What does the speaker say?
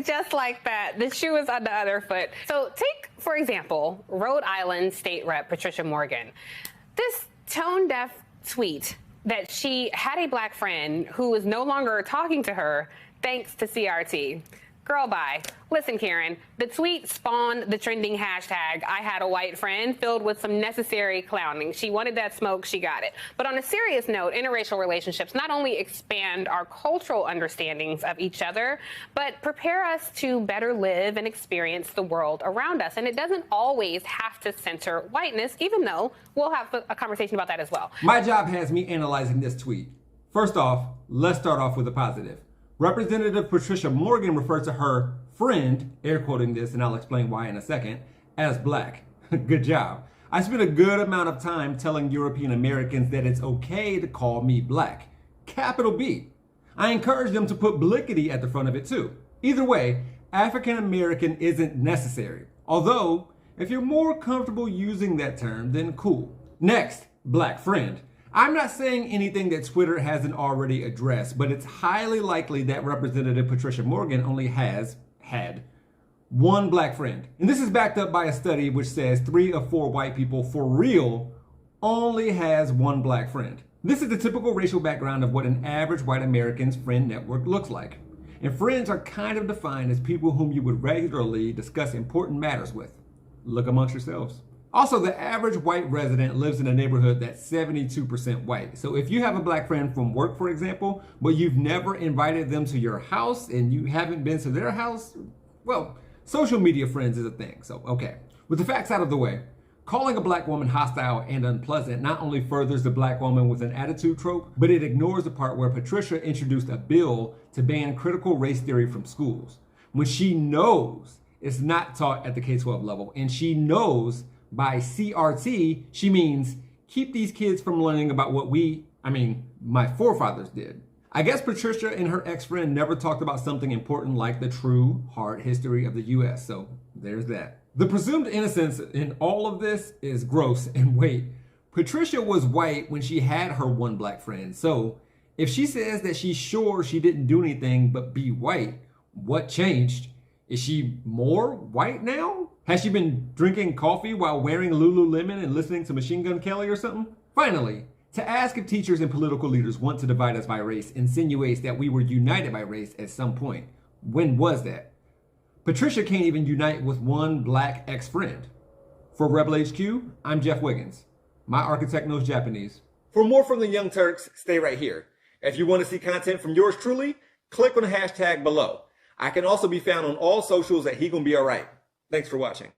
Just like that. The shoe is on the other foot. So take, for example, Rhode Island State Rep Patricia Morgan. This tone-deaf tweet that she had a black friend who is no longer talking to her thanks to CRT. Girl, bye. Listen, Karen, the tweet spawned the trending hashtag I had a white friend filled with some necessary clowning. She wanted that smoke, she got it. But on a serious note, interracial relationships not only expand our cultural understandings of each other, but prepare us to better live and experience the world around us. And it doesn't always have to center whiteness, even though we'll have a conversation about that as well. My job has me analyzing this tweet. First off, let's start off with a positive. Representative Patricia Morgan referred to her friend, air quoting this, and I'll explain why in a second, as black. Good job. I spent a good amount of time telling European Americans that it's okay to call me black. Capital B. I encourage them to put blickety at the front of it too. Either way, African American isn't necessary. Although, if you're more comfortable using that term, then cool. Next, black friend. I'm not saying anything that Twitter hasn't already addressed, but it's highly likely that Representative Patricia Morgan only had one black friend. And this is backed up by a study which says 3 of 4 white people for real only has one black friend. This is the typical racial background of what an average white American's friend network looks like. And friends are kind of defined as people whom you would regularly discuss important matters with. Look amongst yourselves. Also, the average white resident lives in a neighborhood that's 72% white. So if you have a black friend from work, for example, but you've never invited them to your house and you haven't been to their house, well, social media friends is a thing. So, okay. With the facts out of the way, calling a black woman hostile and unpleasant not only furthers the black woman with an attitude trope, but it ignores the part where Patricia introduced a bill to ban critical race theory from schools, when she knows it's not taught at the K-12 level, and she knows by CRT, she means keep these kids from learning about what my forefathers did. I guess Patricia and her ex-friend never talked about something important like the true hard history of the US, so there's that. The presumed innocence in all of this is gross, and wait, Patricia was white when she had her one black friend, so if she says that she's sure she didn't do anything but be white, what changed? Is she more white now? Has she been drinking coffee while wearing Lululemon and listening to Machine Gun Kelly or something? Finally, to ask if teachers and political leaders want to divide us by race insinuates that we were united by race at some point. When was that? Patricia can't even unite with one black ex-friend. For Rebel HQ, I'm Jeff Wiggins. My architect knows Japanese. For more from the Young Turks, stay right here. If you want to see content from yours truly, click on the hashtag below. I can also be found on all socials at He Gon' Be Alright. Thanks for watching.